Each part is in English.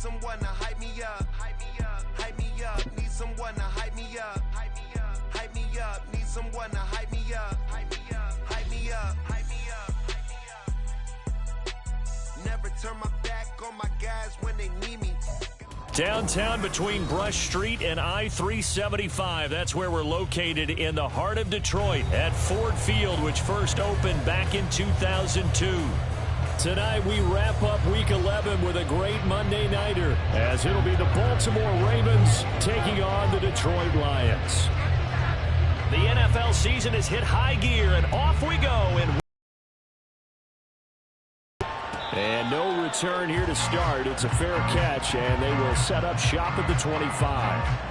someone to hype me up. Hype me up. Hype me up. Need someone to hype me up. Hype me up. Hype me up. Need someone to hype me up. Hype me up. Hype me up. Hype me up. Hype me up. Never turn my back on my guys when they need me. Downtown between Brush Street and I-375. That's where we're located in the heart of Detroit at Ford Field, which first opened back in 2002. Tonight we wrap up Week 11 with a great Monday nighter, as it'll be the Baltimore Ravens taking on the Detroit Lions. The NFL season has hit high gear, and off we go. And no return here to start. It's a fair catch, and they will set up shop at the 25.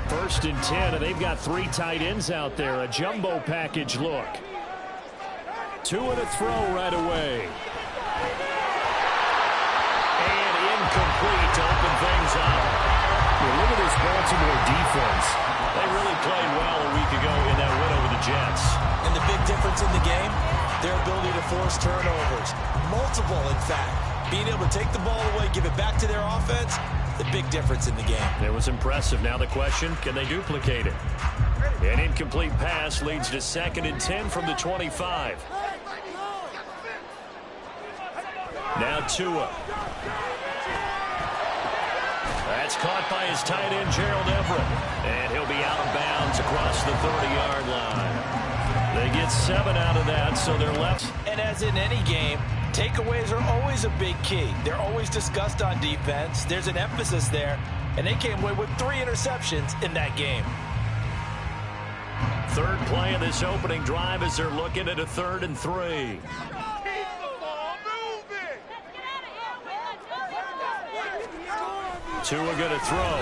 First and 10, and they've got 3 tight ends out there. A jumbo package look. 2 and a throw right away. And incomplete to open things up. Well, look at this Baltimore defense. They really played well a week ago in that win over the Jets. And the big difference in the game, their ability to force turnovers. Multiple, in fact. Being able to take the ball away, give it back to their offense, the big difference in the game. It was impressive. Now the question, can they duplicate it? An incomplete pass leads to 2nd and 10 from the 25. Now Tua. That's caught by his tight end, Gerald Everett. And he'll be out of bounds across the 30-yard line. They get 7 out of that, so they're left. And as in any game, takeaways are always a big key. They're always discussed on defense. There's an emphasis there, and they came away with 3 interceptions in that game. Third play of this opening drive as they're looking at a 3rd and 3. Tua going to throw.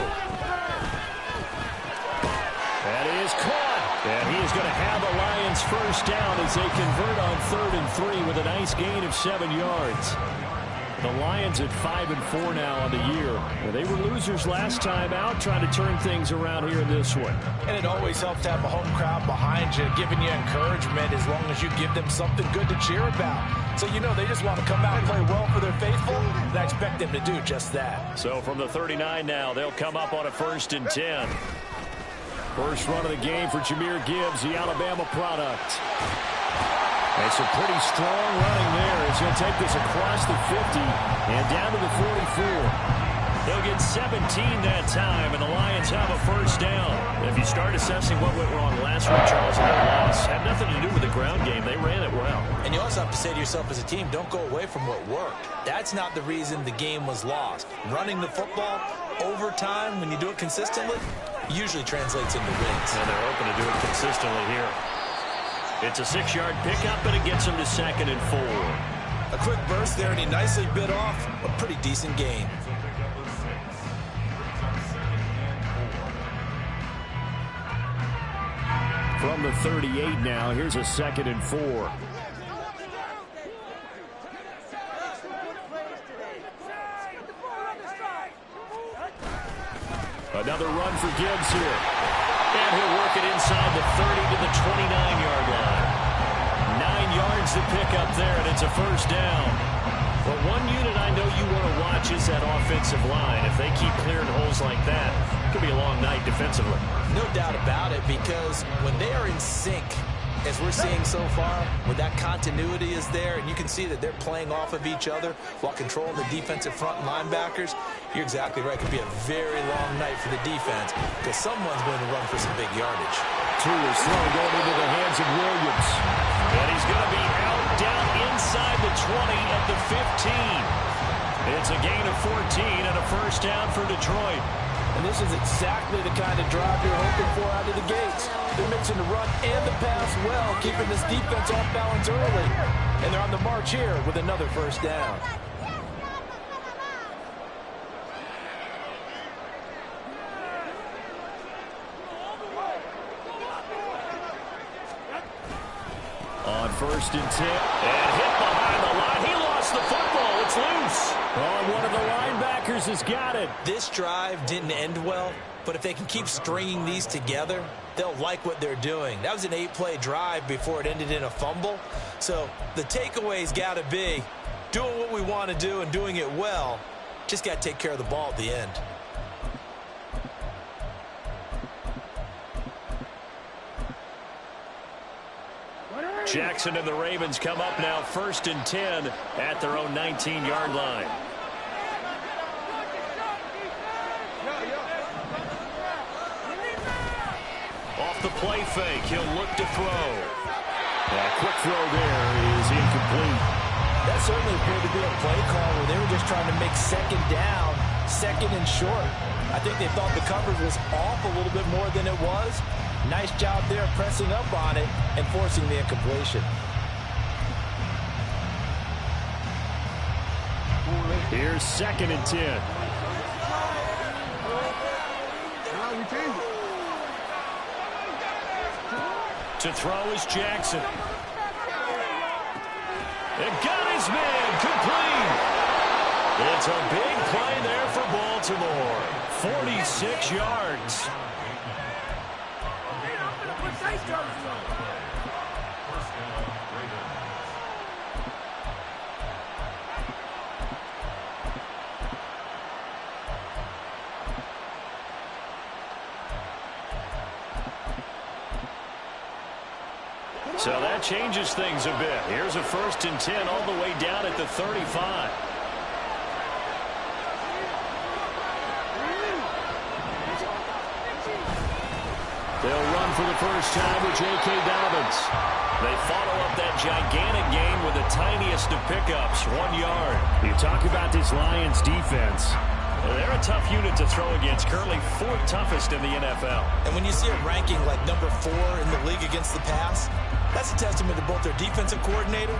That is caught. And he is going to have the Lions first down as they convert on 3rd and 3 with a nice gain of 7 yards. The Lions at 5-4 now on the year. They were losers last time out, trying to turn things around here in this one. And it always helps to have a home crowd behind you, giving you encouragement as long as you give them something good to cheer about. So you know they just want to come out and play well for their faithful, and I expect them to do just that. So from the 39 now, they'll come up on a 1st and 10. First run of the game for Jahmyr Gibbs, the Alabama product. It's a pretty strong running there as he'll take this across the 50 and down to the 44. They'll get 17 that time, and the Lions have a first down. If you start assessing what went wrong last week, Charles, in their loss, had nothing to do with the ground game. They ran it well. And you also have to say to yourself as a team, don't go away from what worked. That's not the reason the game was lost. Running the football over time, when you do it consistently, usually translates into wins. And they're hoping to do it consistently here. It's a 6-yard pickup, and it gets him to 2nd and 4. A quick burst there, and he nicely bit off a pretty decent gain. From the 38 now, here's a 2nd and 4. Another run for Gibbs here. And he'll work it inside the 30 to the 29-yard line. 9 yards to pick up there, and it's a first down. But one unit I know you want to watch is that offensive line. If they keep clearing holes like that, it could be a long night defensively. No doubt about it, because when they are in sync, as we're seeing so far, where that continuity is there, and you can see that they're playing off of each other while controlling the defensive front linebackers, you're exactly right. It could be a very long night for the defense because someone's going to run for some big yardage. Tua's throw going into the hands of Williams. And he's going to be out down inside the 20 at the 15. It's a gain of 14 and a first down for Detroit. And this is exactly the kind of drive you're hoping for out of the gates. They're mixing the run and the pass well, keeping this defense off balance early. And they're on the march here with another first down. On 1st and 10. And hit behind the line. He lost the football. It's loose. Oh, one of the linebackers has got it. This drive didn't end well, but if they can keep stringing these together, they'll like what they're doing. That was an 8-play drive before it ended in a fumble. So the takeaway's got to be doing what we want to do and doing it well. Just got to take care of the ball at the end. Jackson and the Ravens come up now 1st and 10 at their own 19-yard line. Off the play fake, he'll look to throw. That quick throw there is incomplete. That certainly appeared to be a play call where they were just trying to make second down, second and short. I think they thought the coverage was off a little bit more than it was. Nice job there pressing up on it and forcing the incompletion. Here's 2nd and 10. To throw is Jackson. And got his man complete. It's a big play there for Baltimore. 46 yards. So that changes things a bit. Here's a 1st and 10 all the way down at the 35. They'll run for the first time with J.K. Dobbins. They follow up that gigantic gain with the tiniest of pickups, 1 yard. You talk about this Lions defense. They're a tough unit to throw against, currently 4th toughest in the NFL. And when you see a ranking like number 4 in the league against the pass, that's a testament to both their defensive coordinator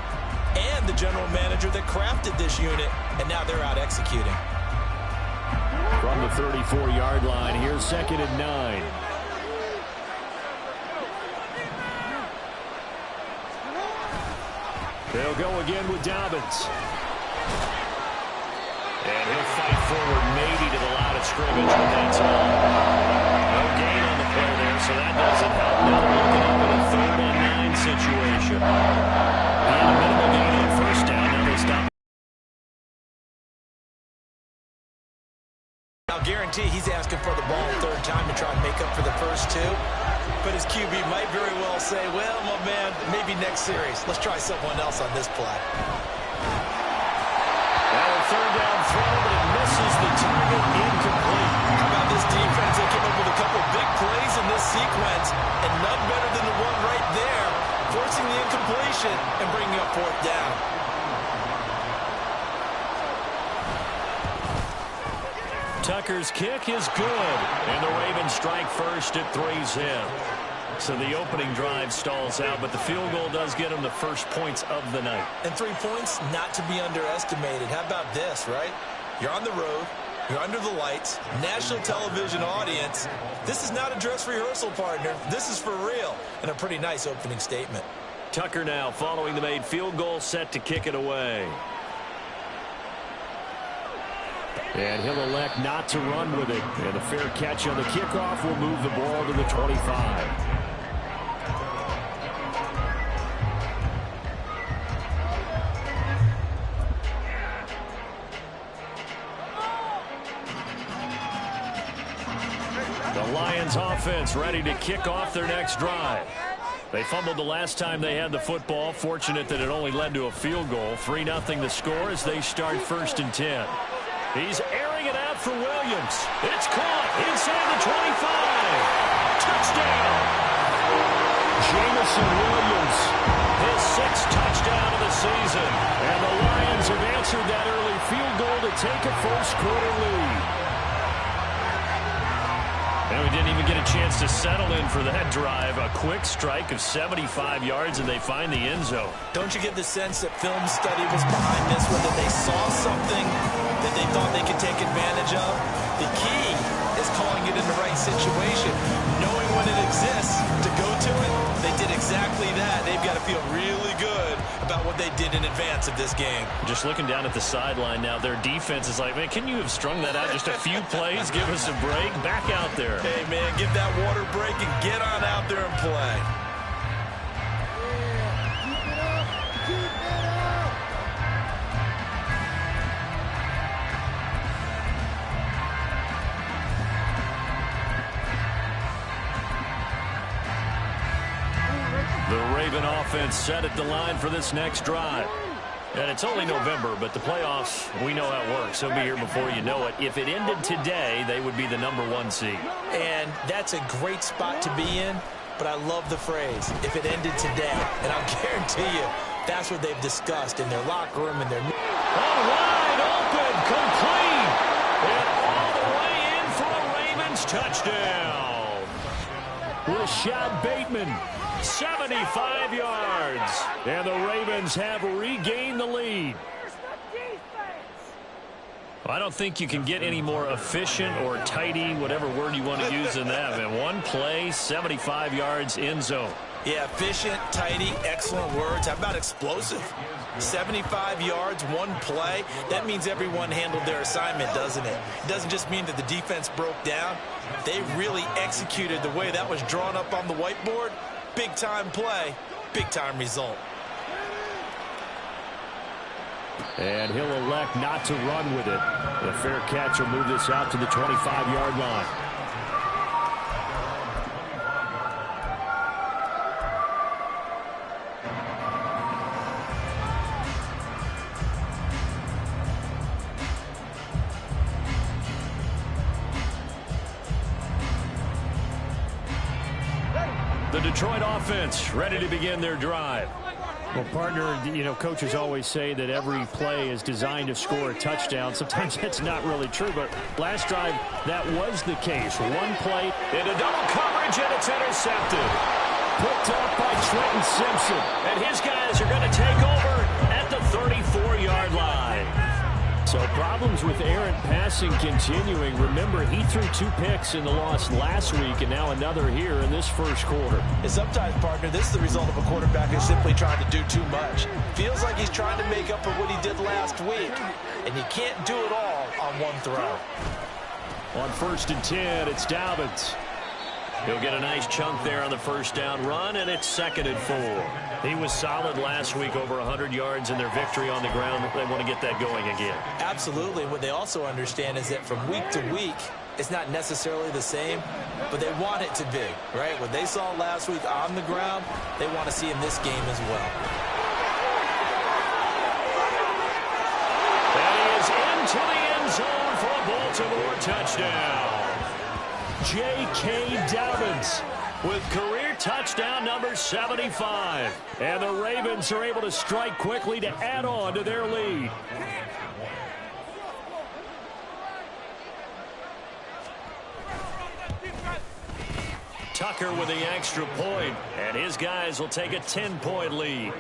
and the general manager that crafted this unit, and now they're out executing. From the 34-yard line, here's 2nd and 9. They'll go again with Dobbins. And he'll fight forward maybe to the line of scrimmage, but that's all. No gain on the play there, so that doesn't help. Now they're looking up at a 3rd and 9 situation. And a minimal gain on 1st down. Now they stop. I'll guarantee he's asking for the ball a 3rd time to try and make up for the first 2. But his QB might very well say, well, my man, maybe next series. Let's try someone else on this play. Now a 3rd down throw, but it misses the target, incomplete. How about this defense? They came up with a couple big plays in this sequence, and none better than the one right there, forcing the incompletion and bringing up 4th down. Tucker's kick is good, and the Ravens strike first at 3's in. So the opening drive stalls out, but the field goal does get them the first points of the night. And 3 points, not to be underestimated. How about this, right? You're on the road. You're under the lights. National television audience. This is not a dress rehearsal, partner. This is for real. And a pretty nice opening statement. Tucker now following the made field goal, set to kick it away. And he'll elect not to run with it. And a fair catch on the kickoff will move the ball to the 25. The Lions offense ready to kick off their next drive. They fumbled the last time they had the football. Fortunate that it only led to a field goal. 3-0 the score as they start 1st and 10. He's airing it out for Williams. It's caught inside the 25. Touchdown. Jamison Williams, his 6th touchdown of the season. And the Lions have answered that early field goal to take a first-quarter lead. And we didn't even get a chance to settle in for that drive. A quick strike of 75 yards, and they find the end zone. Don't you get the sense that film study was behind this, whether they saw something that they thought they could take advantage of? The key is calling it in the right situation, knowing when it exists to go to it, they did exactly that. They've got to feel really good about what they did in advance of this game. Just looking down at the sideline now, their defense is like, man, can you have strung that out just a few plays? Give us a break. Back out there. Hey, man, give that water break and get on out there and play. The Raven offense set at the line for this next drive. And it's only November, but the playoffs, we know how it works. They'll be here before you know it. If it ended today, they would be the #1 seed. And that's a great spot to be in, but I love the phrase, if it ended today. And I'll guarantee you, that's what they've discussed in their locker room and their... Wide open, complete. And all the way in for a Ravens touchdown. Rashad Bateman. 75 yards. And the Ravens have regained the lead. I don't think you can get any more efficient or tidy, whatever word you want to use in that. Man, one play, 75 yards, end zone. Yeah, efficient, tidy, excellent words. How about explosive? 75 yards, one play. That means everyone handled their assignment, doesn't it? It doesn't just mean that the defense broke down. They really executed the way that was drawn up on the whiteboard. Big-time play, big-time result. And he'll elect not to run with it. The fair catch will move this out to the 25-yard line. The Detroit offense ready to begin their drive. Well, partner, you know, coaches always say that every play is designed to score a touchdown. Sometimes that's not really true, but last drive, that was the case. One play into double coverage, and it's intercepted. Picked up by Trenton Simpson. And his guys are going to take over at the 34-yard line. So problems with errant passing continuing. Remember, he threw 2 picks in the loss last week, and now another here in this first quarter. And sometimes, partner, this is the result of a quarterback who's simply trying to do too much. Feels like he's trying to make up for what he did last week, and you can't do it all on one throw. On 1st and 10, it's Dobbins. He'll get a nice chunk there on the first down run, and it's 2nd and 4. He was solid last week, over 100 yards in their victory on the ground. They want to get that going again. Absolutely. What they also understand is that from week to week, it's not necessarily the same, but they want it to be, right? What they saw last week on the ground, they want to see in this game as well. And he is into the end zone for a Baltimore touchdown. J.K. Dobbins with career touchdown number 75. And the Ravens are able to strike quickly to add on to their lead. Tucker with the extra point, and his guys will take a 10-point lead.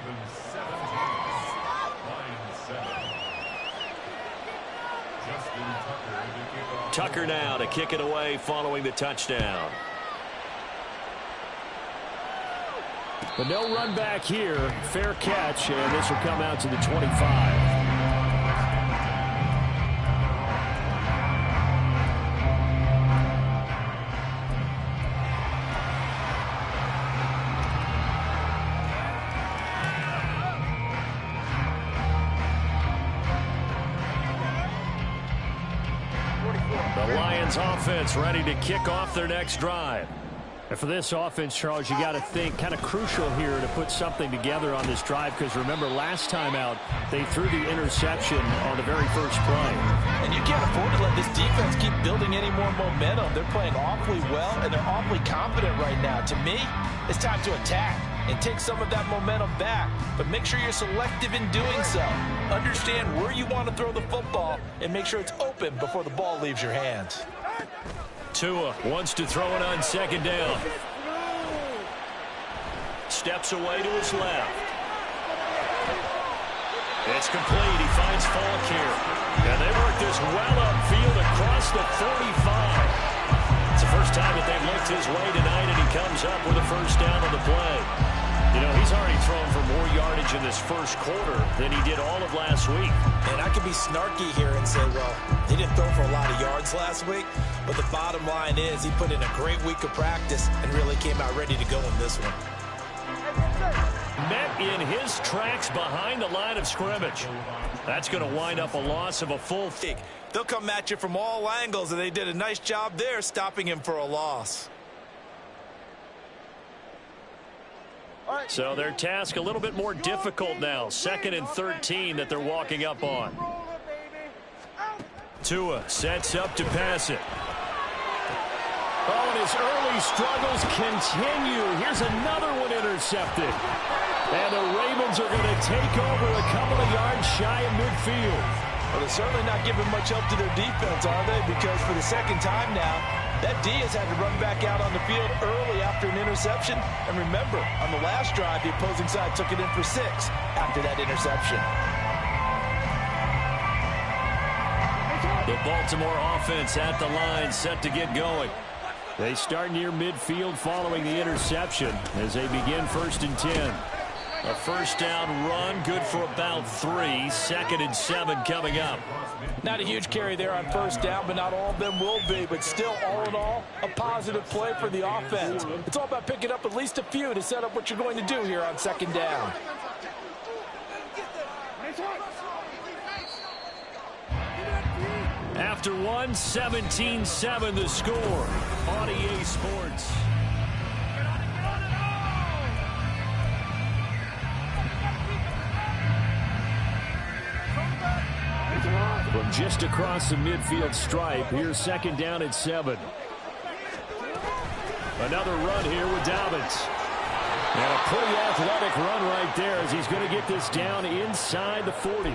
Tucker now to kick it away following the touchdown. But no run back here. Fair catch, and this will come out to the 25. Offense ready to kick off their next drive. And for this offense, Charles, you got to think kind of crucial here to put something together on this drive, because remember last time out they threw the interception on the very first play. And you can't afford to let this defense keep building any more momentum. They're playing awfully well, and they're awfully confident right now. To me, it's time to attack and take some of that momentum back, but make sure you're selective in doing so. Understand where you want to throw the football and make sure it's open before the ball leaves your hands. Tua wants to throw it on 2nd down. Steps away to his left. It's complete. He finds Falk here. And they work this well upfield across the 45. It's the first first time that they've looked his way tonight, and he comes up with a first down on the play. You know, he's already thrown for more yardage in this first quarter than he did all of last week. And I could be snarky here and say, well, he didn't throw for a lot of yards last week, but the bottom line is he put in a great week of practice and really came out ready to go in this one. Met in his tracks behind the line of scrimmage. That's going to wind up a loss of a full. They'll come at you from all angles, and they did a nice job there stopping him for a loss. So their task a little bit more difficult now. 2nd and 13 that they're walking up on. Tua sets up to pass it. Oh, and his early struggles continue. Here's another one intercepted. And the Ravens are going to take over a couple of yards shy of midfield. Well, they're certainly not giving much help to their defense, are they? Because for the second time now, that D has had to run back out on the field early after an interception. And remember, on the last drive, the opposing side took it in for 6 after that interception. The Baltimore offense at the line, set to get going. They start near midfield following the interception as they begin 1st and 10. A first down run, good for about 3. 2nd and 7 coming up. Not a huge carry there on first down, but not all of them will be. But still, all in all, a positive play for the offense. It's all about picking up at least a few to set up what you're going to do here on 2nd down. After 1, 17-7 the score on EA Sports. From just across the midfield stripe, here's 2nd down at 7. Another run here with Dobbins. And a pretty athletic run right there as he's going to get this down inside the 40.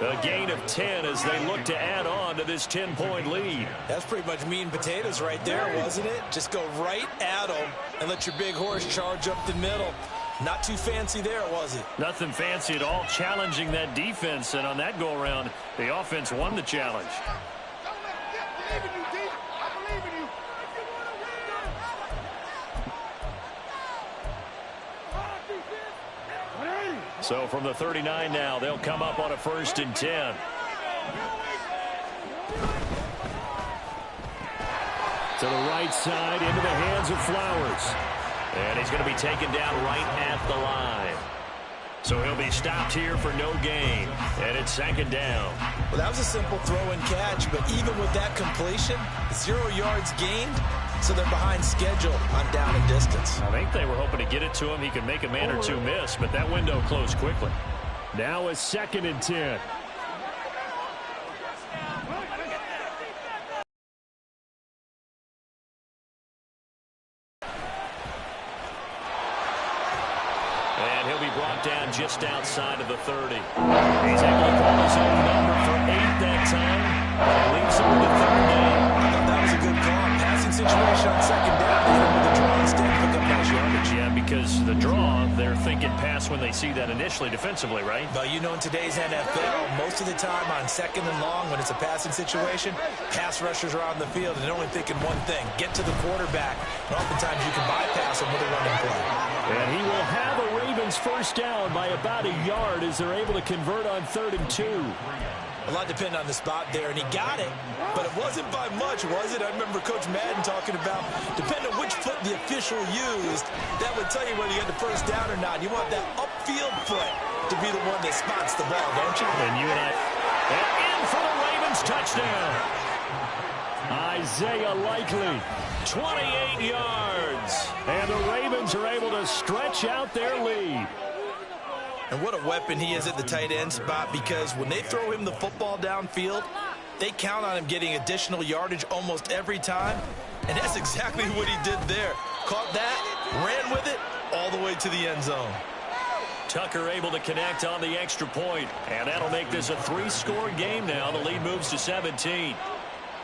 A gain of 10 as they look to add on to this 10-point lead. That's pretty much meat and potatoes right there, wasn't it? Just go right at them and let your big horse charge up the middle. Not too fancy there, was it? Nothing fancy at all, challenging that defense. And on that go-around, the offense won the challenge. So from the 39 now, they'll come up on a 1st and 10. To the right side, into the hands of Flowers. And he's going to be taken down right at the line. So he'll be stopped here for no gain. And it's 2nd down. Well, that was a simple throw and catch, but even with that completion, 0 yards gained, so they're behind schedule on down and distance. I think they were hoping to get it to him. He could make a man or two miss, but that window closed quickly. Now a 2nd and 10. And he'll be brought down just outside of the 30. He's able to call his own number for 8 that time. And leaves him with the 3rd down. I thought that was a good call. Passing situation on 2nd down. They hit him with the draw instead. Pick up nice yardage. Yeah, because the draw, they're thinking pass when they see that initially defensively, right? But you know, in today's NFL, most of the time on 2nd and long, when it's a passing situation, pass rushers are on the field and they're only thinking one thing, get to the quarterback. And oftentimes you can bypass him with a running play. And he will have a Ravens first down by about a yard as they're able to convert on 3rd and 2. A lot depended on the spot there, and he got it, but it wasn't by much, was it? I remember Coach Madden talking about, depending on which foot the official used, that would tell you whether you had the first down or not. You want that upfield foot to be the one that spots the ball, don't you? And you and I, and in for the Ravens touchdown. Isaiah Likely, 28 yards. And the Ravens are able to stretch out their lead. And what a weapon he is at the tight end spot, because when they throw him the football downfield, they count on him getting additional yardage almost every time. And that's exactly what he did there. Caught that, ran with it, all the way to the end zone. Tucker able to connect on the extra point, and that'll make this a 3-score game now. The lead moves to 17.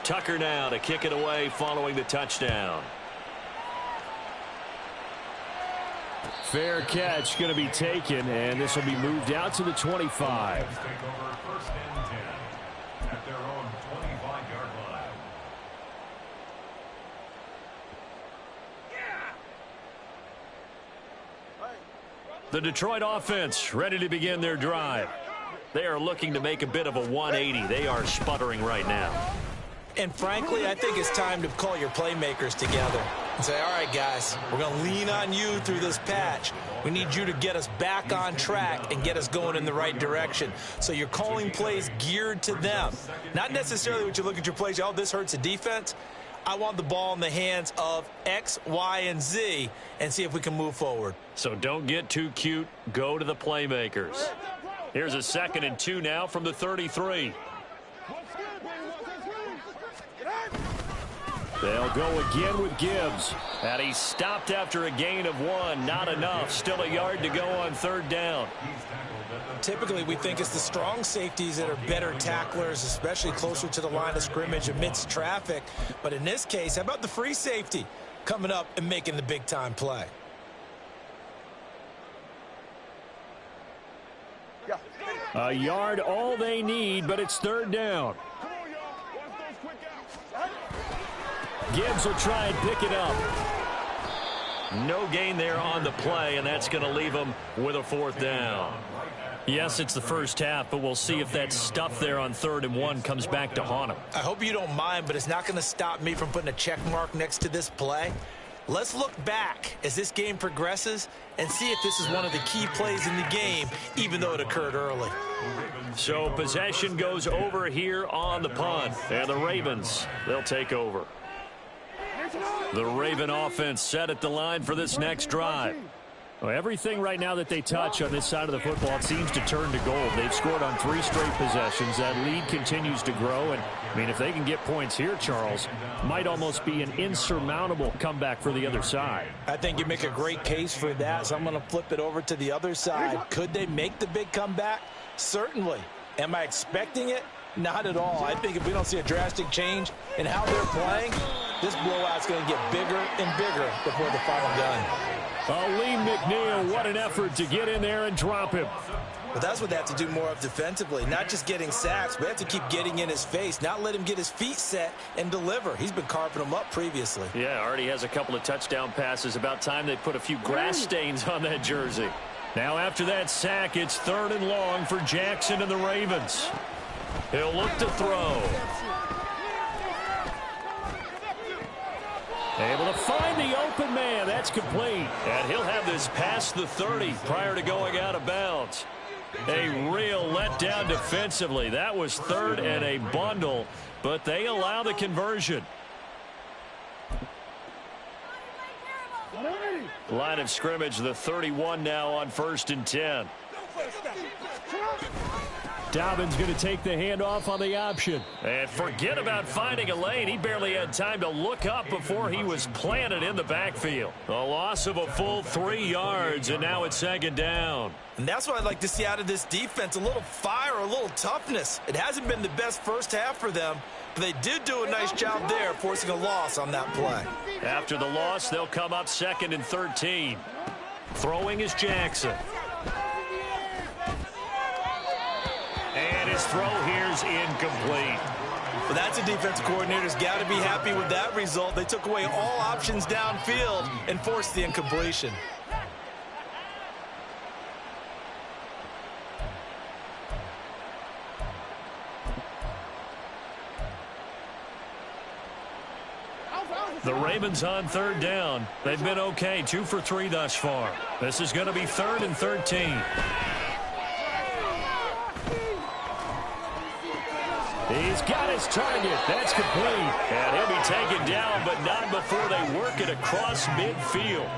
Tucker now to kick it away following the touchdown. Fair catch going to be taken, and this will be moved out to the 25. The Detroit offense ready to begin their drive. They are looking to make a bit of a 180. They are sputtering right now. And frankly, I think it's time to call your playmakers together and say, all right, guys, we're going to lean on you through this patch. We need you to get us back on track and get us going in the right direction. So you're calling plays geared to them. Not necessarily when you look at your plays, oh, this hurts the defense. I want the ball in the hands of X, Y, and Z and see if we can move forward. So don't get too cute. Go to the playmakers. Here's a 2nd and 2 now from the 33. They'll go again with Gibbs. And he stopped after a gain of 1. Not enough. Still a yard to go on 3rd down. Typically, we think it's the strong safeties that are better tacklers, especially closer to the line of scrimmage amidst traffic. But in this case, how about the free safety coming up and making the big-time play? A yard all they need, but it's 3rd down. Gibbs will try and pick it up. No gain there on the play, and that's going to leave them with a 4th down. Yes, it's the first half, but we'll see if that stuff there on 3rd and 1 comes back to haunt them. I hope you don't mind, but it's not going to stop me from putting a check mark next to this play. Let's look back as this game progresses and see if this is one of the key plays in the game, even though it occurred early. So possession goes over here on the punt, and the Ravens, they'll take over. The Raven offense set at the line for this next drive. Well, everything right now that they touch on this side of the football, it seems to turn to gold. They've scored on 3 straight possessions. That lead continues to grow. And, I mean, if they can get points here, Charles, might almost be an insurmountable comeback for the other side. I think you make a great case for that, so I'm going to flip it over to the other side. Could they make the big comeback? Certainly. Am I expecting it? Not at all. I think if we don't see a drastic change in how they're playing, this blowout's going to get bigger and bigger before the final gun. Lee McNeil, what an effort to get in there and drop him. But that's what they have to do more of defensively, not just getting sacks, but they have to keep getting in his face, not let him get his feet set and deliver. He's been carving them up previously. Yeah, already has a couple of touchdown passes. About time they put a few grass stains on that jersey. Now after that sack, it's 3rd and long for Jackson and the Ravens. He'll look to throw. Able to find the open man. That's complete. And he'll have this past the 30 prior to going out of bounds. A real letdown defensively. That was 3rd and a bundle, but they allow the conversion. Line of scrimmage, the 31 now on 1st and 10. Dobbins going to take the handoff on the option. And forget about finding a lane. He barely had time to look up before he was planted in the backfield. A loss of a full 3 yards, and now it's 2nd down. And that's what I'd like to see out of this defense, a little fire, a little toughness. It hasn't been the best first half for them, but they did do a nice job there, forcing a loss on that play. After the loss, they'll come up 2nd and 13. Throwing is Jackson. And his throw here's incomplete. Well, that's a defensive coordinator's got to be happy with that result. They took away all options downfield and forced the incompletion. The Ravens on 3rd down. They've been okay, 2 for 3 thus far. This is going to be 3rd and 13. He's got his target. That's complete. And he'll be taken down, but not before they work it across midfield.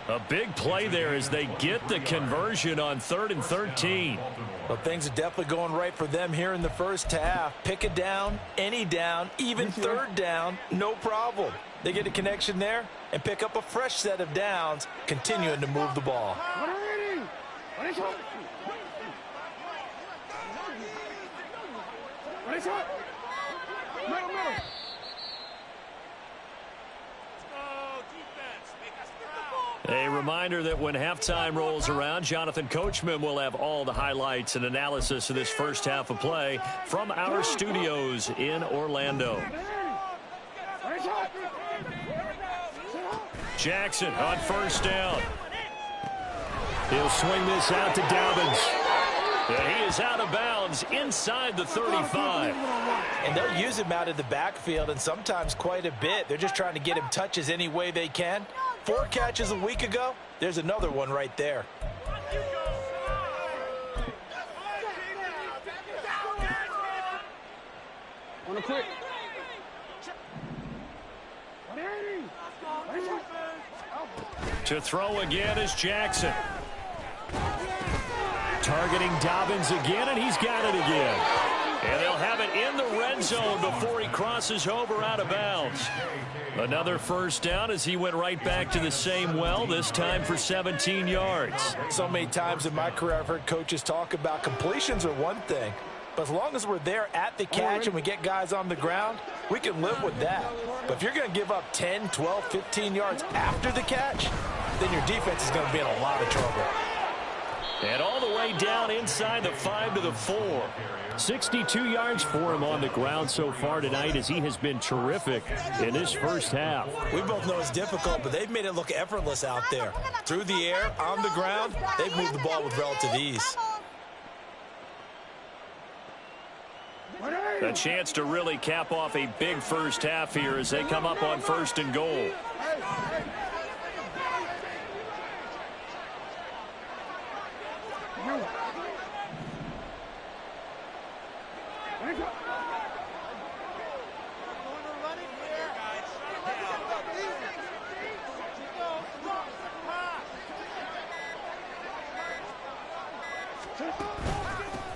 A big play there as they get the conversion on 3rd and 13. Well, things are definitely going right for them here in the first half. Pick a down, any down, even 3rd down, no problem. They get a connection there and pick up a fresh set of downs, continuing to move the ball. A reminder that when halftime rolls around, Jonathan Coachman will have all the highlights and analysis of this first half of play from our studios in Orlando. Jackson on 1st down. He'll swing this out to Dobbins. And he is out of bounds inside the 35. And they'll use him out of the backfield, and sometimes quite a bit. They're just trying to get him touches any way they can. 4 catches a week ago. There's another one right there. On the quick. To throw again is Jackson. Targeting Dobbins again, and he's got it again. And they'll have it in the red zone before he crosses over out of bounds. Another first down as he went right back to the same well, this time for 17 yards. So many times in my career I've heard coaches talk about completions are one thing, but as long as we're there at the catch and we get guys on the ground, we can live with that. But if you're going to give up 10, 12, 15 yards after the catch, then your defense is going to be in a lot of trouble. And all the way down inside the 5 to the 4. 62 yards for him on the ground so far tonight as he has been terrific in this first half. We both know it's difficult, but they've made it look effortless out there. Through the air, on the ground, they've moved the ball with relative ease. A chance to really cap off a big first half here as they come up on 1st and goal.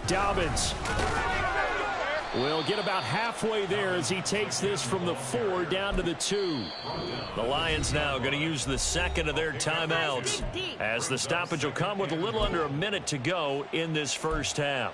Dobbins will get about halfway there as he takes this from the 4 down to the 2. The Lions now going to use the second of their timeouts as the stoppage will come with a little under a minute to go in this first half.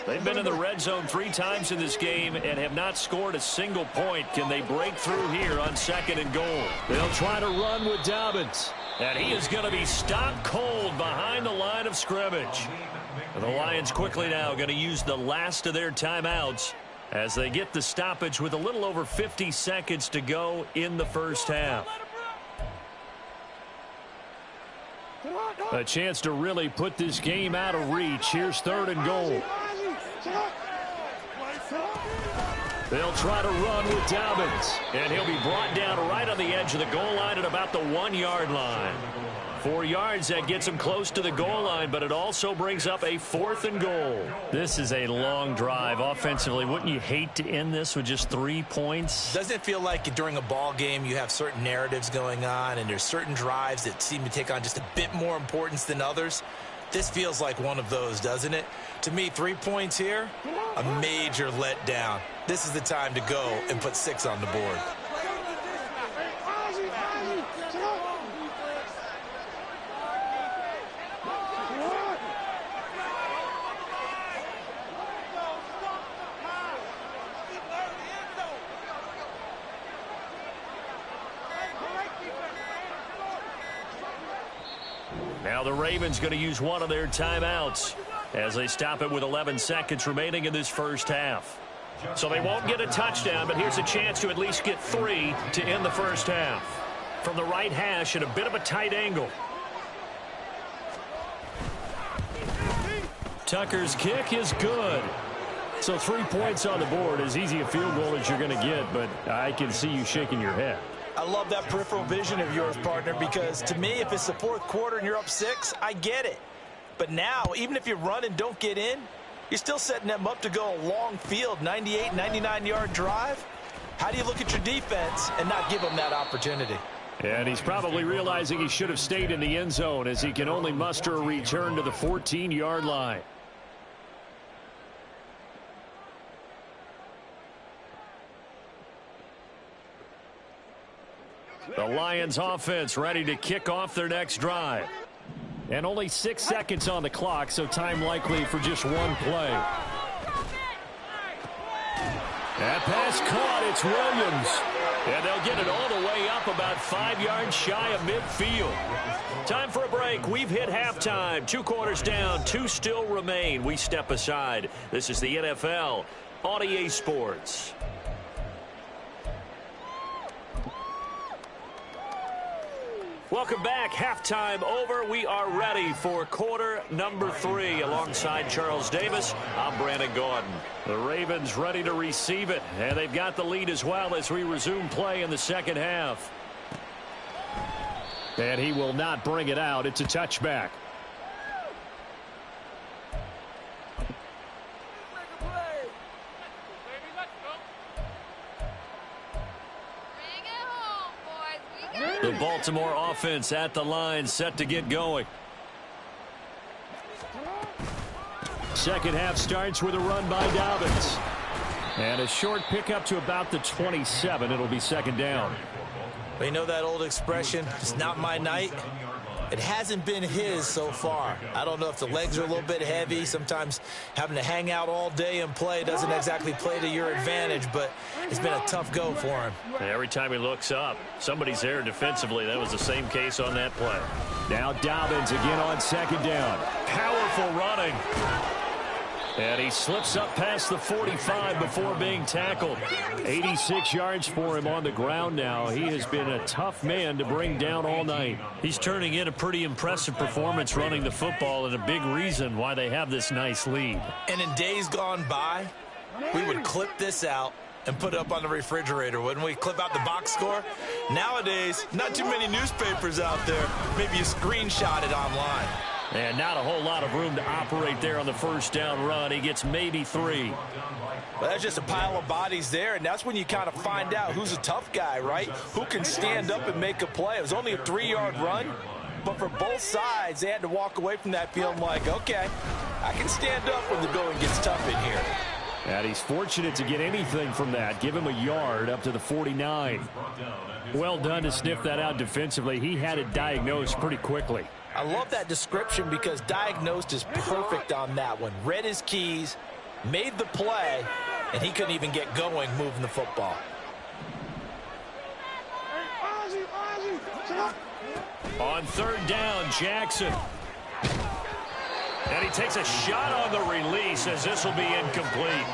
They've been in the red zone 3 times in this game and have not scored a single point. Can they break through here on 2nd and goal? They'll try to run with Dobbins. And he is going to be stopped cold behind the line of scrimmage. And the Lions quickly now going to use the last of their timeouts as they get the stoppage with a little over 50 seconds to go in the first half. A chance to really put this game out of reach. Here's 3rd and goal. They'll try to run with Dobbins, and he'll be brought down right on the edge of the goal line at about the 1-yard line. 4 yards, that gets him close to the goal line, but it also brings up a 4th and goal. This is a long drive offensively. Wouldn't you hate to end this with just 3 points? Doesn't it feel like during a ball game you have certain narratives going on and there's certain drives that seem to take on just a bit more importance than others? This feels like one of those, doesn't it? To me, 3 points here, a major letdown. This is the time to go and put 6 on the board. Now the Ravens going to use one of their timeouts as they stop it with 11 seconds remaining in this first half. So they won't get a touchdown, but here's a chance to at least get 3 to end the first half. From the right hash at a bit of a tight angle. Tucker's kick is good. So 3 points on the board, as easy a field goal as you're going to get, but I can see you shaking your head. I love that peripheral vision of yours, partner, because to me, if it's the 4th quarter and you're up 6, I get it. But now, even if you run and don't get in, you're still setting them up to go a long field, 98, 99-yard drive. How do you look at your defense and not give them that opportunity? And he's probably realizing he should have stayed in the end zone as he can only muster a return to the 14-yard line. The Lions offense ready to kick off their next drive. And only 6 seconds on the clock, so time likely for just one play. That pass caught, it's Williams. And they'll get it all the way up about 5 yards shy of midfield. Time for a break. We've hit halftime. 2 quarters down, 2 still remain. We step aside. This is the NFL on EA Sports. Welcome back. Halftime over. We are ready for quarter number 3. Alongside Charles Davis, I'm Brandon Gaudin. The Ravens ready to receive it, and they've got the lead as well as we resume play in the second half. And he will not bring it out. It's a touchback. The Baltimore offense at the line, set to get going. Second half starts with a run by Dobbins. And a short pickup to about the 27. It'll be second down. Well, you know that old expression, it's not my night? It hasn't been his so far. I don't know if the legs are a little bit heavy. Sometimes having to hang out all day and play doesn't exactly play to your advantage, but it's been a tough go for him. And every time he looks up, somebody's there defensively. That was the same case on that play. Now Dobbins again on second down. Powerful running. And he slips up past the 45 before being tackled. 86 yards for him on the ground now. He has been a tough man to bring down all night. He's turning in a pretty impressive performance running the football, and a big reason why they have this nice lead. And in days gone by, we would clip this out and put it up on the refrigerator, wouldn't we? Clip out the box score. Nowadays, not too many newspapers out there. Maybe you screenshot it online. And not a whole lot of room to operate there on the first down run. He gets maybe 3. Well, that's just a pile of bodies there, and that's when you kind of find out who's a tough guy, right? Who can stand up and make a play. It was only a 3-yard run, but for both sides, they had to walk away from that feeling like, okay, I can stand up when the going gets tough in here. And he's fortunate to get anything from that. Give him a yard up to the 49. Well done to sniff that out defensively. He had it diagnosed pretty quickly. I love that description because diagnosed is perfect on that one. Read his keys, made the play, and he couldn't even get going moving the football. On third down, Jackson. And he takes a shot on the release as this will be incomplete.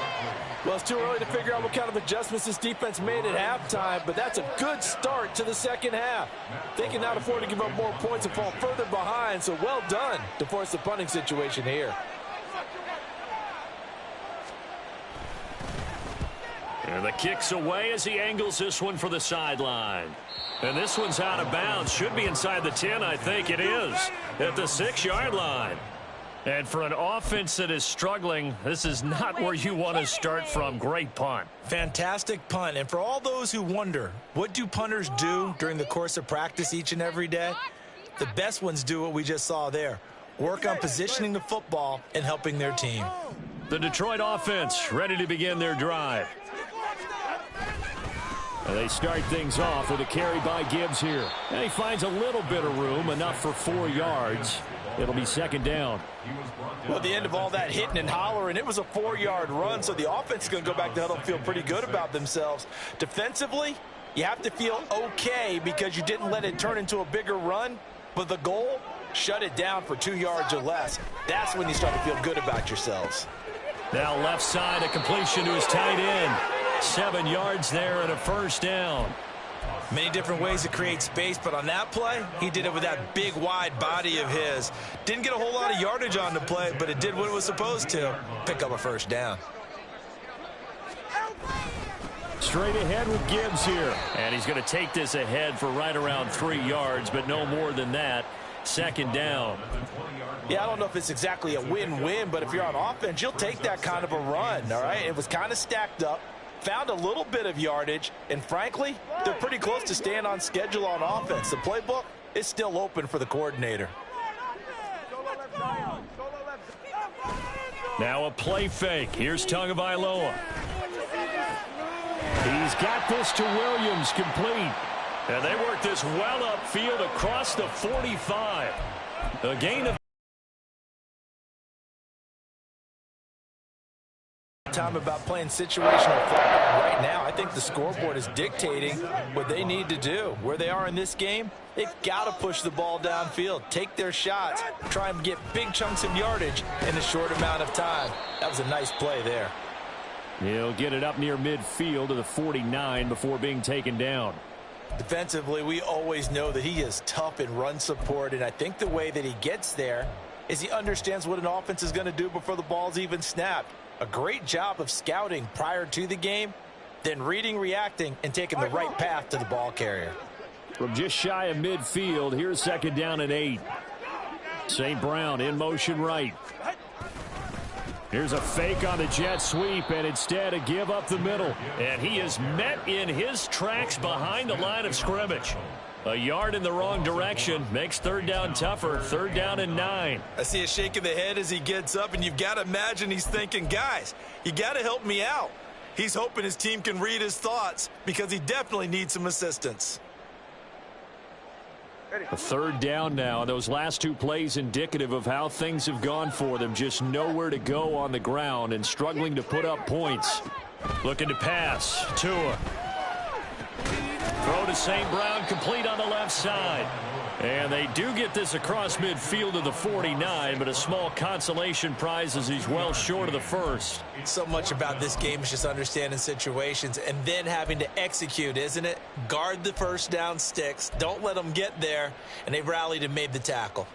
Well, it's too early to figure out what kind of adjustments this defense made at halftime, but that's a good start to the second half. They can not afford to give up more points and fall further behind, so well done to force the punting situation here. And the kick's away as he angles this one for the sideline. And this one's out of bounds. Should be inside the 10, I think it is, at the 6-yard line. And for an offense that is struggling, this is not where you want to start from. Great punt. Fantastic punt. And for all those who wonder, what do punters do during the course of practice each and every day? The best ones do what we just saw there. Work on positioning the football and helping their team. The Detroit offense ready to begin their drive. And they start things off with a carry by Gibbs here. And he finds a little bit of room, enough for 4 yards. It'll be second down. Well, at the end of all that hitting and hollering, it was a 4-yard run, so the offense is going to go back to the huddle and feel pretty good about themselves. Defensively, you have to feel okay because you didn't let it turn into a bigger run, but the goal, shut it down for 2 yards or less. That's when you start to feel good about yourselves. Now left side, a completion to his tight end. 7 yards there and a first down. Many different ways to create space, but on that play, he did it with that big, wide body of his. Didn't get a whole lot of yardage on the play, but it did what it was supposed to, pick up a first down. Straight ahead with Gibbs here. And he's going to take this ahead for right around 3 yards, but no more than that. Second down. Yeah, I don't know if it's exactly a win-win, but if you're on offense, you'll take that kind of a run, all right? It was kind of stacked up. Found a little bit of yardage, and frankly, they're pretty close to staying on schedule on offense. The playbook is still open for the coordinator. Now a play fake. Here's Tagovailoa. He's got this to Williams, complete. And they work this well upfield across the 45. A gain of time about playing situational football right now. I think the scoreboard is dictating what they need to do. Where they are in this game, they've got to push the ball downfield, take their shots, try and get big chunks of yardage in a short amount of time. That was a nice play there. He'll get it up near midfield to the 49 before being taken down. Defensively, we always know that he is tough in run support, and I think the way that he gets there is he understands what an offense is going to do before the ball's even snapped. A great job of scouting prior to the game, then reading, reacting, and taking the right path to the ball carrier. From just shy of midfield, here's 2nd down and 8. St. Brown in motion right. Here's a fake on the jet sweep, and instead a give up the middle. And he is met in his tracks behind the line of scrimmage. A yard in the wrong direction makes 3rd down tougher. 3rd down and 9. I see a shake of the head as he gets up, and you've got to imagine he's thinking, guys, you got to help me out. He's hoping his team can read his thoughts because he definitely needs some assistance. A 3rd down now. Those last 2 plays indicative of how things have gone for them. Just nowhere to go on the ground and struggling to put up points. Looking to pass. Tua. Throw to St. Brown, complete on the left side. And they do get this across midfield to the 49, but a small consolation prize as he's well short of the first. So much about this game is just understanding situations and then having to execute, isn't it? Guard the first down sticks. Don't let them get there. And they rallied and made the tackle.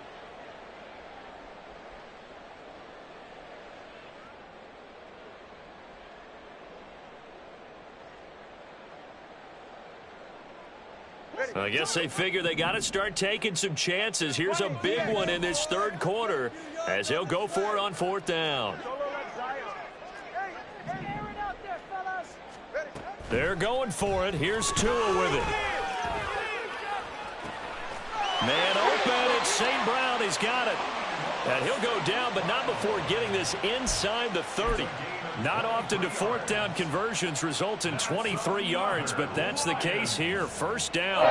I guess they figure they got to start taking some chances. Here's a big one in this 3rd quarter as he'll go for it on 4th down. They're going for it. Here's Tua with it. Man open. It's St. Brown. He's got it. And he'll go down, but not before getting this inside the 30. Not often do 4th down conversions result in 23 yards, but that's the case here. 1st down.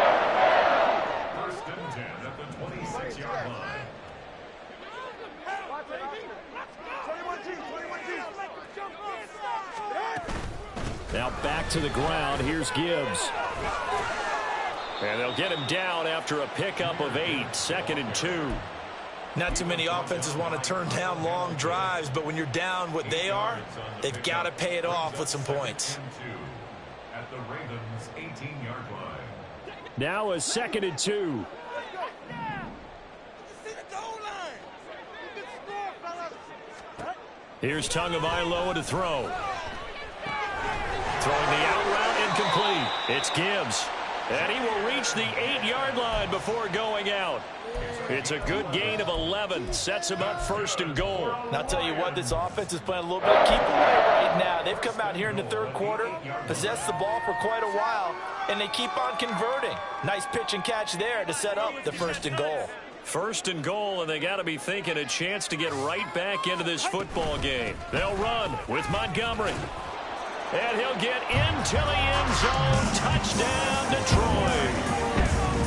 1st and 10 at the 26-yard line. Now back to the ground. Here's Gibbs. And they'll get him down after a pickup of 8. 2nd and 2. Not too many offenses want to turn down long drives, but when you're down what they are, they've got to pay it off with some points. At the Ravens' 18-yard line. Now a 2nd and 2. Here's Tagovailoa to throw. Throwing the out route incomplete. It's Gibbs. And he will reach the 8-yard line before going out. It's a good gain of 11. Sets him up 1st and goal. And I'll tell you what, this offense is playing a little bit of keep away right now. They've come out here in the 3rd quarter, possessed the ball for quite a while, and they keep on converting. Nice pitch and catch there to set up the 1st and goal. 1st and goal, and they got to be thinking a chance to get right back into this football game. They'll run with Montgomery. And he'll get into the end zone. Touchdown, Detroit.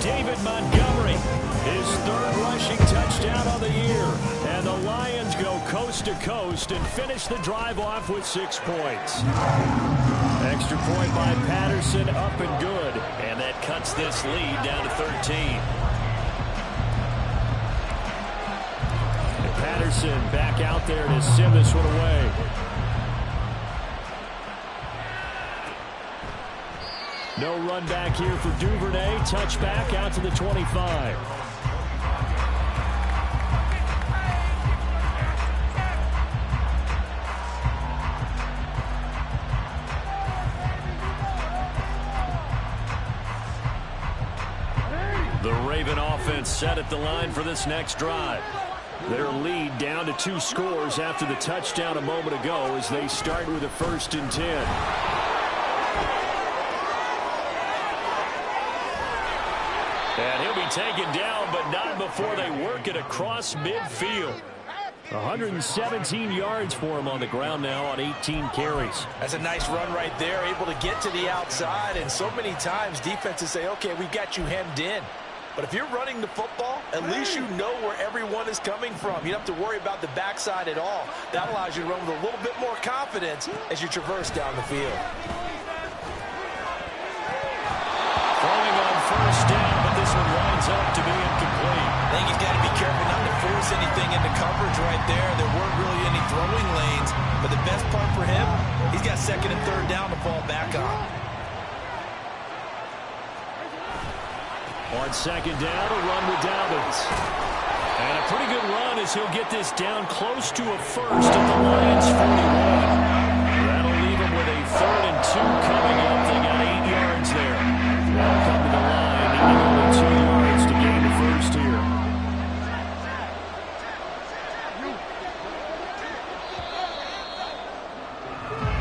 David Montgomery, his 3rd rushing touchdown of the year. And the Lions go coast to coast and finish the drive off with 6 points. Extra point by Patterson, up and good. And that cuts this lead down to 13. And Patterson back out there to sim this one away. No run back here for Duvernay. Touchback out to the 25. The Raven offense set at the line for this next drive. Their lead down to 2 scores after the touchdown a moment ago as they start with a 1st and 10. And he'll be taken down, but not before they work it across midfield. 117 yards for him on the ground now on 18 carries. That's a nice run right there, able to get to the outside. And so many times defenses say, okay, we've got you hemmed in. But if you're running the football, at least you know where everyone is coming from. You don't have to worry about the backside at all. That allows you to run with a little bit more confidence as you traverse down the field. Throwing on 1st down, but this one winds up to be incomplete. I think he's got to be careful not to force anything into coverage right there. There weren't really any throwing lanes, but the best part for him, he's got 2nd and 3rd down to fall back on. On second down, a run with Dobbins. And a pretty good run as he'll get this down close to a first at the Lions' 41. That'll leave him with a 3rd and 2 coming up. They got 8 yards there. They'll come to the line, needing only 2 yards to gain the first here.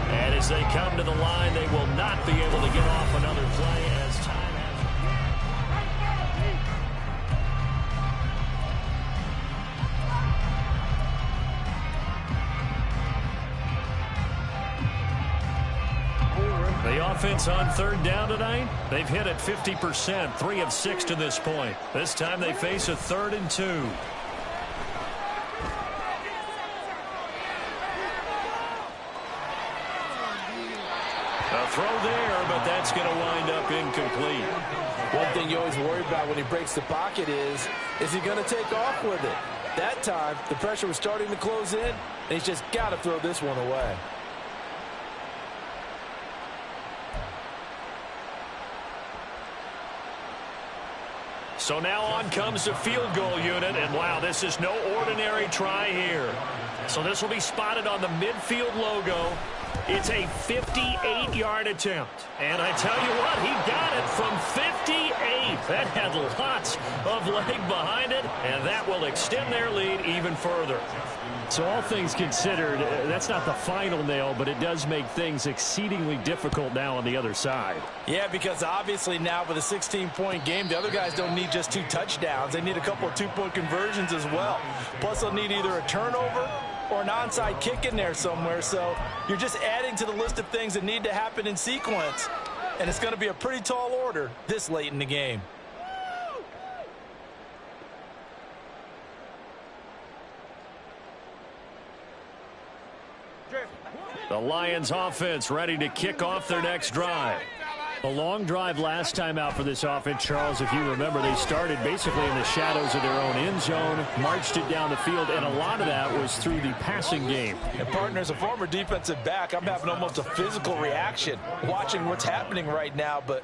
And as they come to the line, they will not be able to get off another play as time has... The offense on 3rd down tonight, they've hit at 50%, 3 of 6 to this point. This time they face a 3rd and 2. A throw there, but that's going to wind up incomplete. One thing you always worry about when he breaks the pocket is he going to take off with it? That time, the pressure was starting to close in, and he's just got to throw this one away. So now on comes the field goal unit, and wow, this is no ordinary try here. So this will be spotted on the midfield logo. It's a 58-yard attempt. And I tell you what, he got it from 58. That had lots of leg behind it, and that will extend their lead even further. So all things considered, that's not the final nail, but it does make things exceedingly difficult now on the other side. Yeah, because obviously now with a 16-point game, the other guys don't need just 2 touchdowns. They need a couple of 2-point conversions as well. Plus, they'll need either a turnover or an onside kick in there somewhere. So you're just adding to the list of things that need to happen in sequence. And it's going to be a pretty tall order this late in the game. The Lions offense ready to kick off their next drive. A long drive last time out for this offense, Charles. If you remember, they started basically in the shadows of their own end zone, marched it down the field, and a lot of that was through the passing game. And, partner, as a former defensive back, I'm having almost a physical reaction watching what's happening right now. But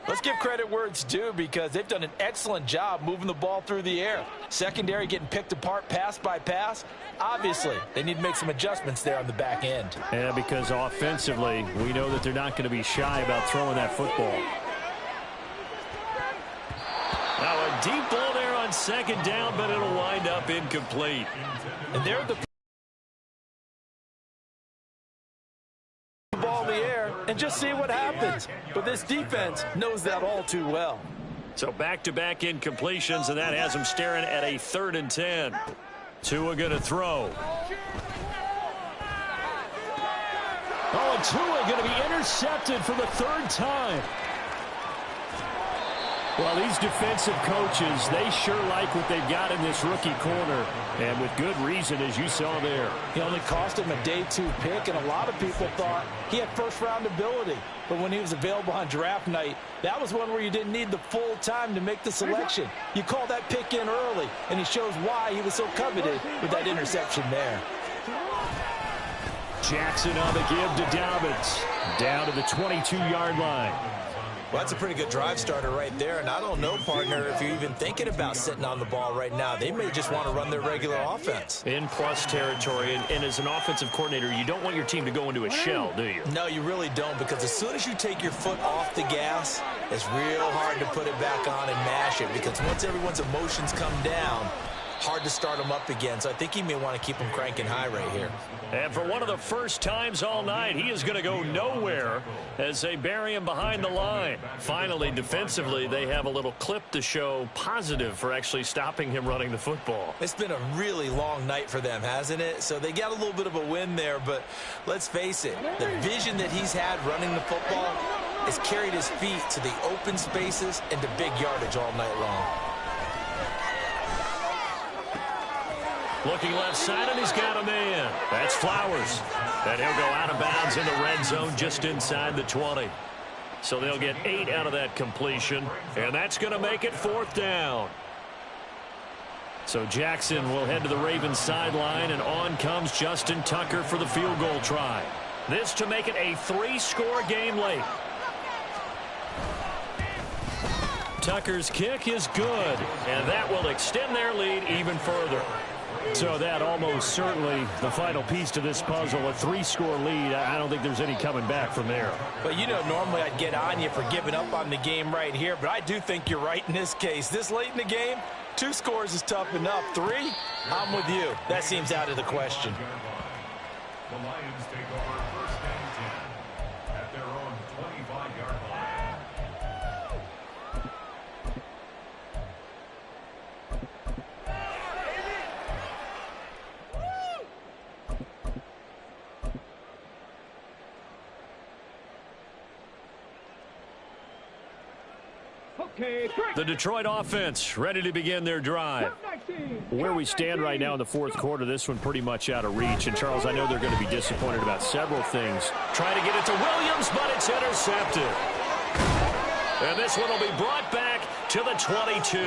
let's give credit where it's due because they've done an excellent job moving the ball through the air. Secondary getting picked apart pass by pass. Obviously, they need to make some adjustments there on the back end. Yeah, because offensively, we know that they're not going to be shy about throwing that football. Now a deep ball there on second down, but it'll wind up incomplete. And they're the ball in the air and just see what happens. But this defense knows that all too well. So back-to-back incompletions, and that has them staring at a 3rd and 10. Tua going to throw. Oh, and Tua going to be intercepted for the 3rd time. Well, these defensive coaches, they sure like what they've got in this rookie corner, and with good reason, as you saw there. He only cost him a day 2 pick, and a lot of people thought he had first-round ability. But when he was available on draft night, that was one where you didn't need the full time to make the selection. You call that pick in early, and he shows why he was so coveted with that interception there. Jackson on the give to Dobbins. Down to the 22-yard line. Well, that's a pretty good drive starter right there, and I don't know, partner, if you're even thinking about sitting on the ball right now. They may just want to run their regular offense. In plus territory, and as an offensive coordinator, you don't want your team to go into a shell, do you? No, you really don't, because as soon as you take your foot off the gas, it's real hard to put it back on and mash it, because once everyone's emotions come down, hard to start them up again. So I think he may want to keep them cranking high right here. And for one of the first times all night, he is going to go nowhere as they bury him behind the line. Finally, defensively, they have a little clip to show positive for actually stopping him running the football. It's been a really long night for them, hasn't it? So they got a little bit of a win there, but let's face it, the vision that he's had running the football has carried his feet to the open spaces and to big yardage all night long. Looking left side, and he's got a man. That's Flowers. And he'll go out of bounds in the red zone just inside the 20. So they'll get 8 out of that completion, and that's going to make it 4th down. So Jackson will head to the Ravens sideline, and on comes Justin Tucker for the field goal try. This to make it a 3-score game late. Tucker's kick is good, and that will extend their lead even further. So that almost certainly the final piece to this puzzle, a 3-score lead. I don't think there's any coming back from there. But, you know, normally I'd get on you for giving up on the game right here, but I do think you're right in this case. This late in the game, 2 scores is tough enough. 3, I'm with you. That seems out of the question. The Lions take over first and 10 at their own 25-yard line. The Detroit offense ready to begin their drive. Where we stand right now in the fourth quarter, this one pretty much out of reach. And, Charles, I know they're going to be disappointed about several things. Trying to get it to Williams, but it's intercepted. And this one will be brought back to the 22.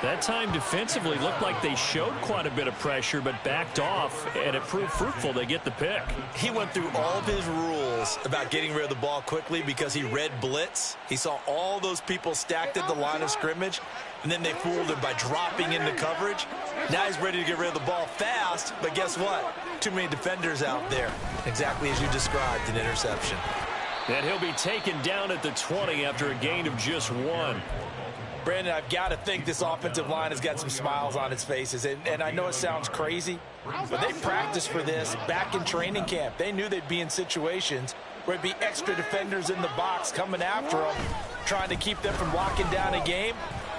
That time defensively looked like they showed quite a bit of pressure but backed off, and it proved fruitful. They get the pick. He went through all of his rules about getting rid of the ball quickly because he read blitz. He saw all those people stacked at the line of scrimmage, and then they fooled him by dropping into coverage. Now he's ready to get rid of the ball fast, but guess what? Too many defenders out there. Exactly as you described, an interception. And he'll be taken down at the 20 after a gain of just 1. Brandon, I've got to think this offensive line has got some smiles on its faces. And I know it sounds crazy, but they practiced for this back in training camp. They knew they'd be in situations where it'd be extra defenders in the box coming after them, trying to keep them from locking down a game.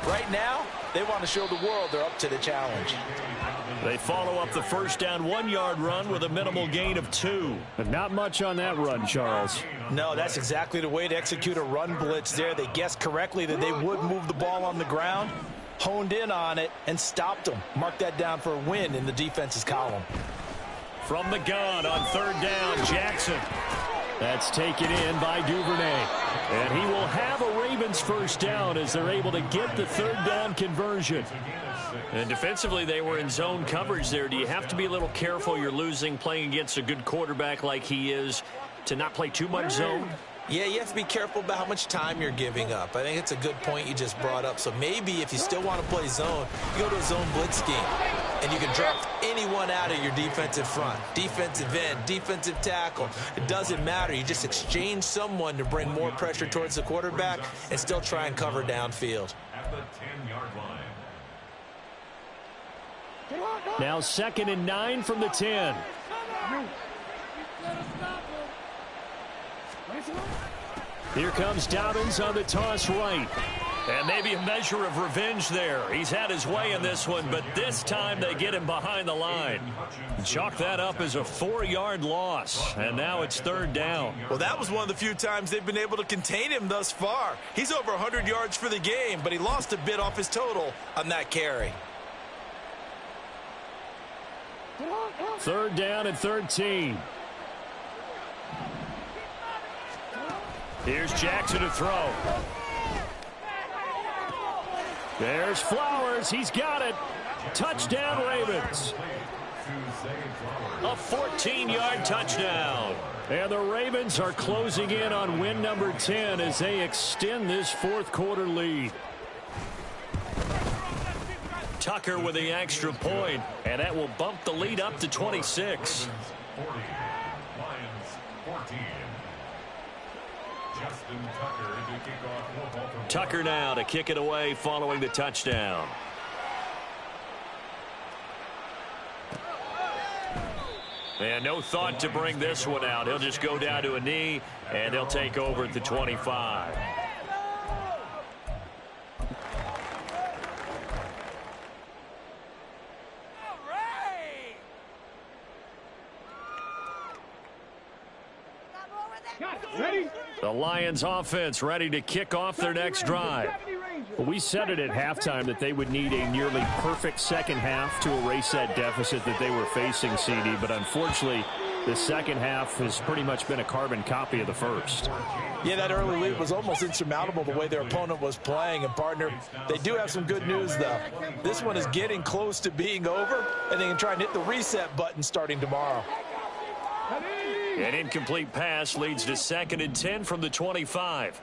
Right now, they want to show the world they're up to the challenge. They follow up the first down 1-yard run with a minimal gain of 2. But not much on that run, Charles. No, that's exactly the way to execute a run blitz there. They guessed correctly that they would move the ball on the ground, honed in on it, and stopped them. Mark that down for a win in the defense's column. From the gun on 3rd down, Jackson. That's taken in by Duvernay. And he will have a Ravens first down as they're able to get the 3rd down conversion. And defensively, they were in zone coverage there. Do you have to be a little careful? You're losing playing against a good quarterback like he is to not play too much zone? Yeah, you have to be careful about how much time you're giving up. I think it's a good point you just brought up. So maybe if you still want to play zone, you go to a zone blitz scheme. And you can drop anyone out of your defensive front. Defensive end, defensive tackle. It doesn't matter. You just exchange someone to bring more pressure towards the quarterback and still try and cover downfield. At the 10-yard line. Now 2nd and 9 from the 10. Here comes Dobbins on the toss right. And maybe a measure of revenge there. He's had his way in this one, but this time they get him behind the line. Chalk that up as a 4-yard loss, and now it's 3rd down. Well, that was one of the few times they've been able to contain him thus far. He's over 100 yards for the game, but he lost a bit off his total on that carry. 3rd down and 13. Here's Jackson to throw. There's Flowers. He's got it. Touchdown, Ravens. A 14-yard touchdown. And the Ravens are closing in on win number 10 as they extend this fourth quarter lead. Tucker with the extra point, and that will bump the lead up to 26. 40, Lions 14. Justin Tucker to kick off. Tucker now to kick it away following the touchdown. And no thought to bring this one out. He'll just go down to a knee, and he'll take over at the 25. The Lions offense ready to kick off their next drive. We said it at halftime that they would need a nearly perfect second half to erase that deficit that they were facing, CD, but unfortunately the second half has pretty much been a carbon copy of the first. Yeah, that early lead was almost insurmountable the way their opponent was playing. And, partner, they do have some good news, though. This one is getting close to being over, and they can try and hit the reset button starting tomorrow. An incomplete pass leads to 2nd and 10 from the 25.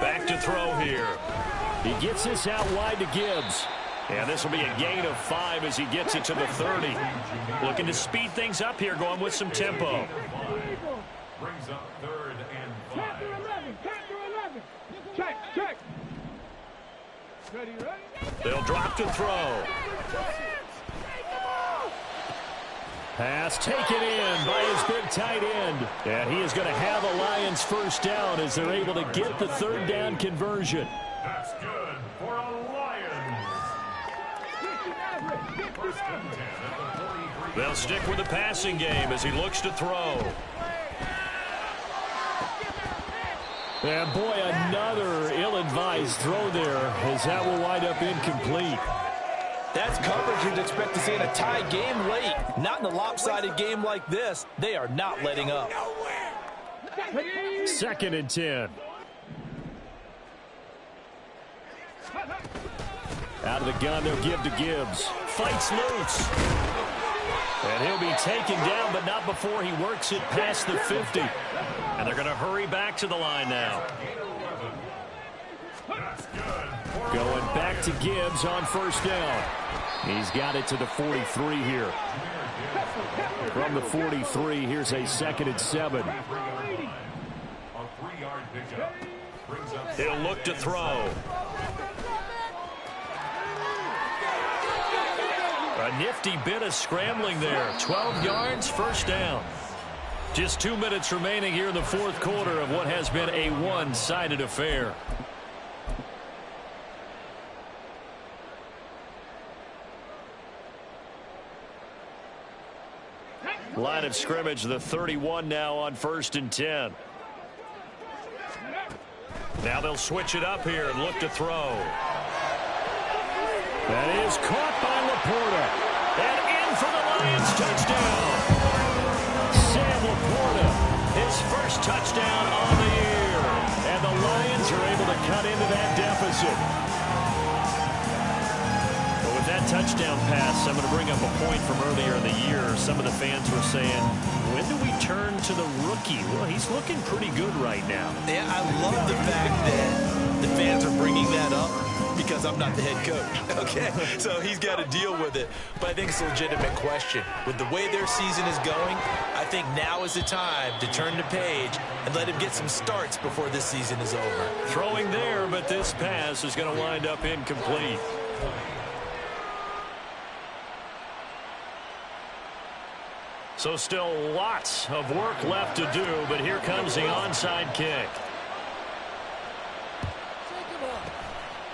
Back to throw here. He gets this out wide to Gibbs. And this will be a gain of 5 as he gets it to the 30. Looking to speed things up here, going with some tempo. Brings up 3rd and 5. Check. Ready? They'll drop to throw. Pass taken in by his big tight end. And he is going to have a Lions first down as they're able to get the 3rd down conversion. That's good for a Lions. First and 10 at the 43. They'll stick with the passing game as he looks to throw. And boy, another ill-advised throw there as that will wind up incomplete. That's coverage you'd expect to see in a tie game late. Not in a lopsided game like this. They are not letting up. 2nd and 10. Out of the gun, they'll give to Gibbs. Fights loose. And he'll be taken down, but not before he works it past the 50. And they're going to hurry back to the line now. Going back to Gibbs on first down. He's got it to the 43 here. From the 43, here's a 2nd and 7. He'll look to throw. A nifty bit of scrambling there. 12 yards, first down. Just 2 minutes remaining here in the 4th quarter of what has been a one-sided affair. Line of scrimmage, the 31 now on 1st and 10. Now they'll switch it up here and look to throw. That is caught by Laporta. And in for the Lions touchdown. Sam Laporta, his first touchdown on the year. And the Lions are able to cut into that deficit. But with that touchdown pass, I'm going to bring up a point from earlier in the year. Some of the fans were saying, when do we turn to the rookie? Well, he's looking pretty good right now. Yeah, I love the fact that the fans are bringing that up because I'm not the head coach, okay? So he's got to deal with it. But I think it's a legitimate question. With the way their season is going, I think now is the time to turn the page and let him get some starts before this season is over. Throwing there, but this pass is going to wind up incomplete. So still lots of work left to do, but here comes the onside kick.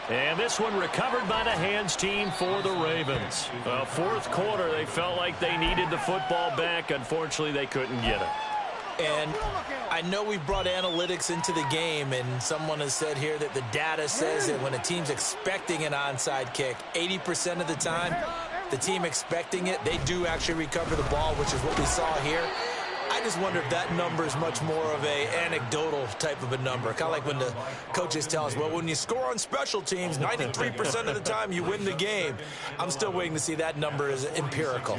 And this one recovered by the hands team for the Ravens. 4th quarter, they felt like they needed the football back. Unfortunately, they couldn't get it. And I know we brought analytics into the game, and someone has said here that the data says that when a team's expecting an onside kick, 80% of the time, the team expecting it, they do actually recover the ball, which is what we saw here. I just wonder if that number is much more of a anecdotal type of a number. Kind of like when the coaches tell us, well, when you score on special teams, 93% of the time you win the game. I'm still waiting to see that number as empirical.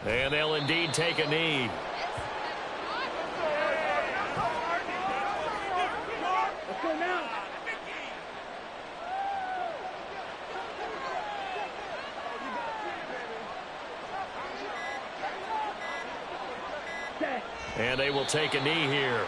And they'll indeed take a knee. And they will take a knee here.